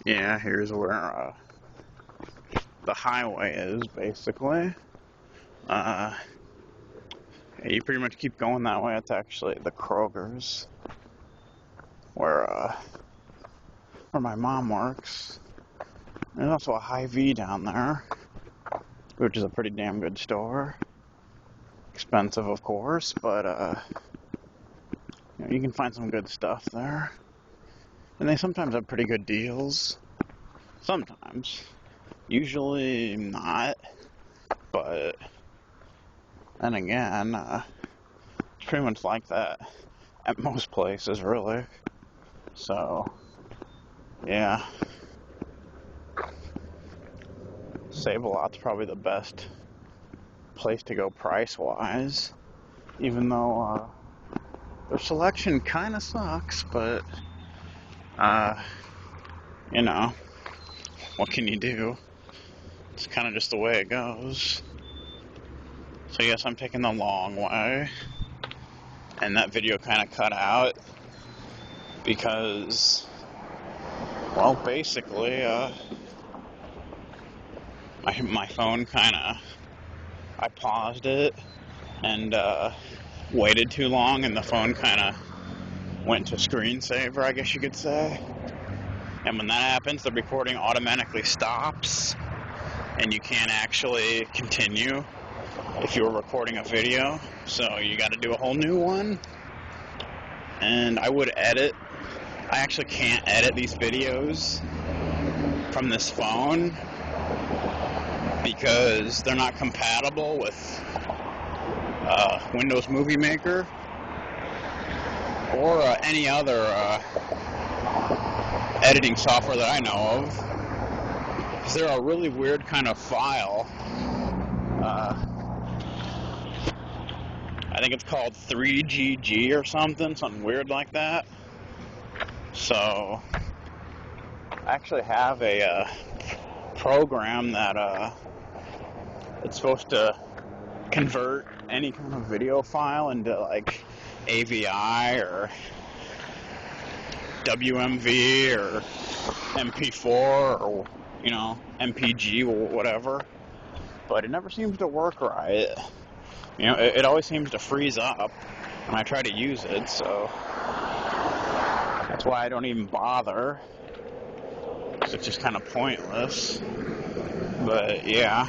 Yeah, here's where the highway is, basically. You pretty much keep going that way. It's actually the Kroger's, where my mom works. There's also a Hy-Vee down there, which is a pretty damn good store. Expensive, of course, but you can find some good stuff there. And they sometimes have pretty good deals. Sometimes. Usually not. But then again, it's pretty much like that at most places, really. So, yeah. Save-A-Lot's probably the best place to go price-wise. Even though their selection kind of sucks, but you know, what can you do? It's kind of just the way it goes. So yes, I'm taking the long way, and that video kind of cut out because, well, basically, my phone I paused it and waited too long, and the phone kind of went to screensaver, I guess you could say. And when that happens, the recording automatically stops, and you can't actually continue if you're recording a video. So you got to do a whole new one. And I would edit. I actually can't edit these videos from this phone because they're not compatible with Windows Movie Maker or any other editing software that I know of. Because they're a really weird kind of file. I think it's called 3GG or something weird like that. So I actually have a program that it's supposed to convert any kind of video file into like AVI or WMV or MP4 or, you know, MPG or whatever. But it never seems to work right. You know, it always seems to freeze up when I try to use it, so that's why I don't even bother. Because it's just kind of pointless. But yeah.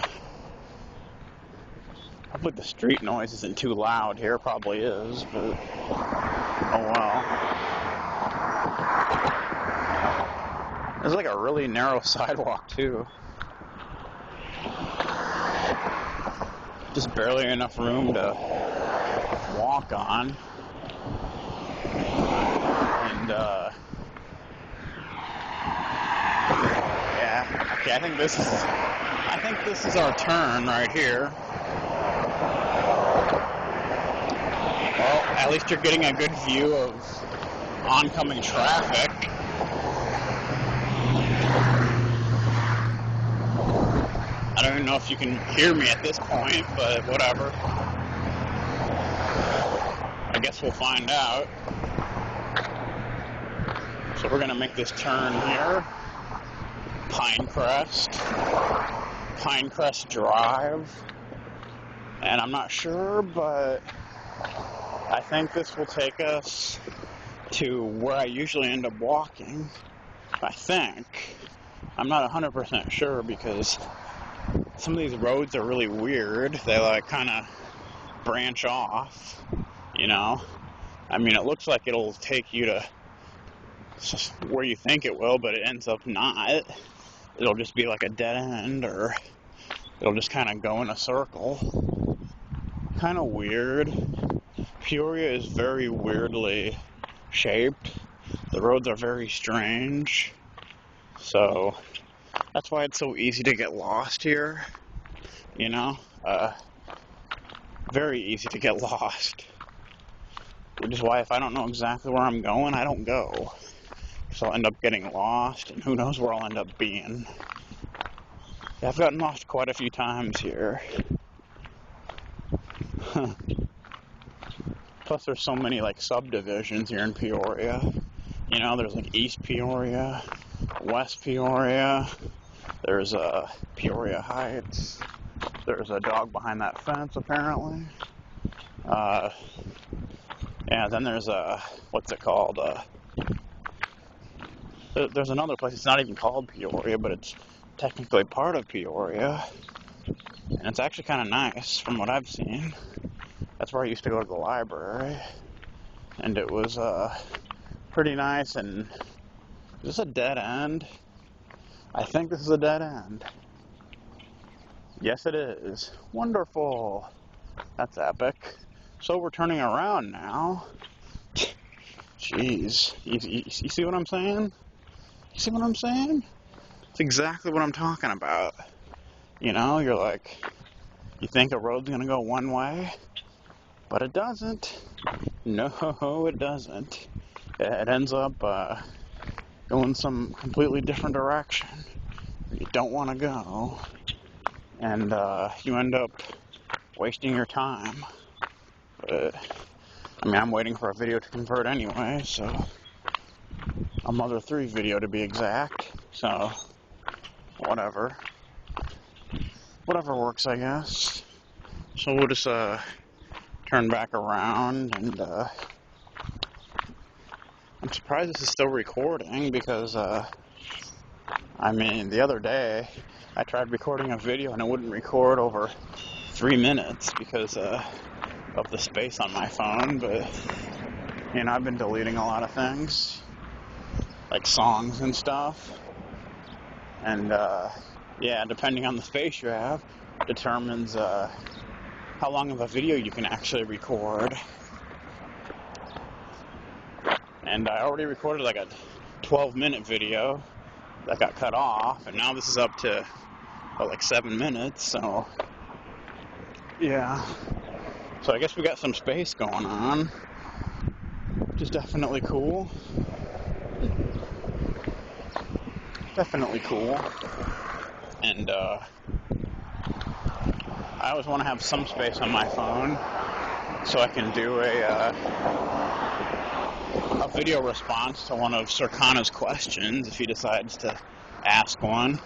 Hopefully the street noise isn't too loud here. Probably is, but oh well. There's like a really narrow sidewalk too. Just barely enough room to walk on. And yeah. Okay, I think this is our turn right here. Well, at least you're getting a good view of oncoming traffic. I don't even know if you can hear me at this point, but whatever. I guess we'll find out. So we're gonna make this turn here. Pinecrest Drive. And I'm not sure, but I think this will take us to where I usually end up walking. I think. I'm not 100% sure because some of these roads are really weird. They like kind of branch off, you know. I mean, it looks like it'll take you to where you think it will, but it ends up not. It'll just be like a dead end, or it'll just kind of go in a circle. Kind of weird. Peoria is very weirdly shaped. The roads are very strange. So that's why it's so easy to get lost here, you know, very easy to get lost, which is why if I don't know exactly where I'm going, I don't go, so I'll end up getting lost, and who knows where I'll end up being. Yeah, I've gotten lost quite a few times here. Plus there's so many like subdivisions here in Peoria, you know, there's like East Peoria, West Peoria. There's Peoria Heights. There's a dog behind that fence, apparently. And then there's what's it called? There's another place. It's not even called Peoria, but it's technically part of Peoria. And it's actually kind of nice from what I've seen. That's where I used to go to the library. And it was pretty nice. And is this a dead end? I think this is a dead end. Yes, it is. Wonderful. That's epic. So we're turning around now. Jeez. You see what I'm saying? You see what I'm saying? It's exactly what I'm talking about. You know, you're like, you think a road's gonna go one way, but it doesn't. No, it doesn't. It ends up going some completely different direction you don't want to go, and you end up wasting your time. But I mean, I'm waiting for a video to convert anyway, so a Mother 3 video to be exact. So whatever works, I guess. So we'll just turn back around, and I'm surprised this is still recording because I mean, the other day I tried recording a video and it wouldn't record over 3 minutes because of the space on my phone. But you know, I've been deleting a lot of things, like songs and stuff, and yeah, depending on the space you have determines how long of a video you can actually record. And I already recorded like a 12-minute video that got cut off, and now this is up to like 7 minutes, so yeah. So I guess we got some space going on, which is definitely cool. Definitely cool. And I always want to have some space on my phone so I can do a video response to one of Circana's questions if he decides to ask one.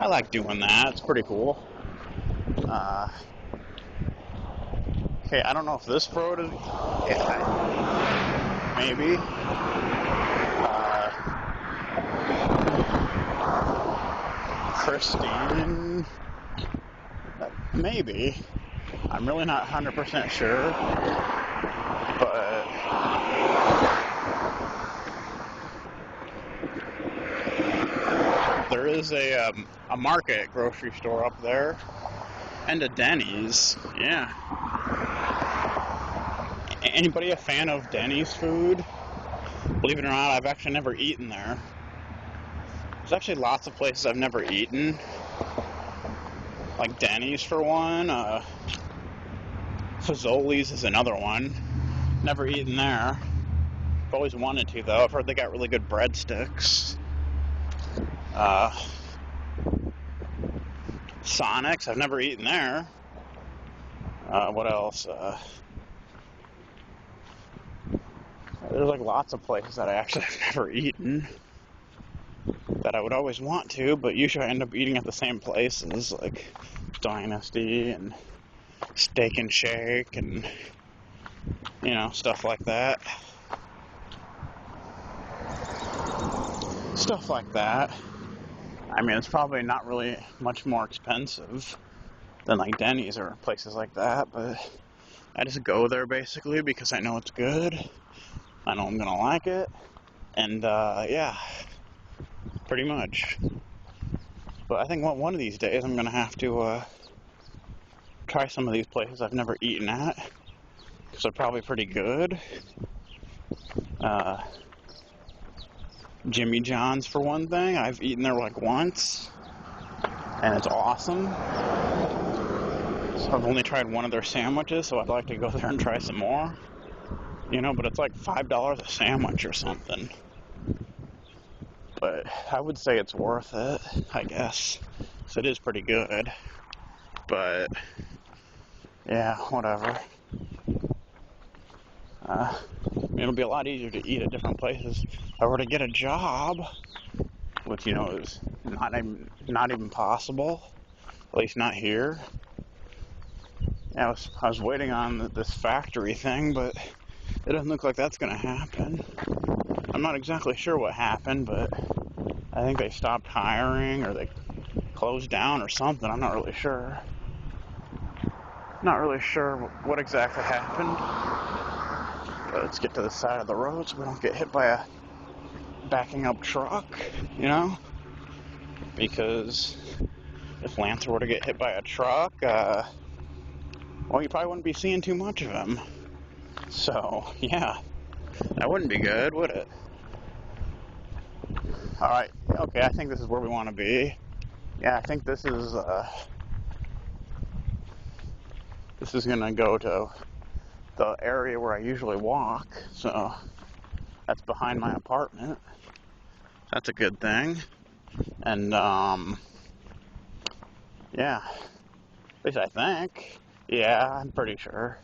I like doing that. It's pretty cool. Okay, I don't know if this road is... Yeah, maybe. Christine... Maybe. I'm really not 100% sure. But... there is a market grocery store up there. And a Denny's. Yeah. Anybody a fan of Denny's food? Believe it or not, I've actually never eaten there. There's actually lots of places I've never eaten. Like Denny's for one. Fazoli's is another one. Never eaten there. I've always wanted to, though. I've heard they got really good breadsticks. Sonic's, I've never eaten there. What else? There's like lots of places that I actually have never eaten that I would always want to, but usually I end up eating at the same places, like Dynasty and Steak and Shake and, you know, stuff like that. Stuff like that. I mean, it's probably not really much more expensive than like Denny's or places like that, but I just go there basically because I know it's good. I know I'm gonna like it, and yeah, pretty much. But I think one of these days I'm gonna have to try some of these places I've never eaten at, because they're probably pretty good. Jimmy John's for one thing. I've eaten there like once, and it's awesome. So I've only tried one of their sandwiches, so I'd like to go there and try some more. You know, but it's like $5 a sandwich or something. But I would say it's worth it, I guess. So it is pretty good. But yeah, whatever. It'll be a lot easier to eat at different places if I were to get a job. which, you know, is not even possible, at least not here. Yeah, I was waiting on this factory thing, but it doesn't look like that's going to happen. I'm not exactly sure what happened, but I think they stopped hiring or they closed down or something. I'm not really sure. Not really sure what exactly happened. But let's get to the side of the road so we don't get hit by a backing up truck, you know? Because if Lancer were to get hit by a truck, well, you probably wouldn't be seeing too much of him. So, yeah, that wouldn't be good, would it? Alright, okay, I think this is where we want to be. Yeah, I think this is gonna go to the area where I usually walk, so that's behind my apartment. That's a good thing. And, yeah, at least I think. Yeah, I'm pretty sure.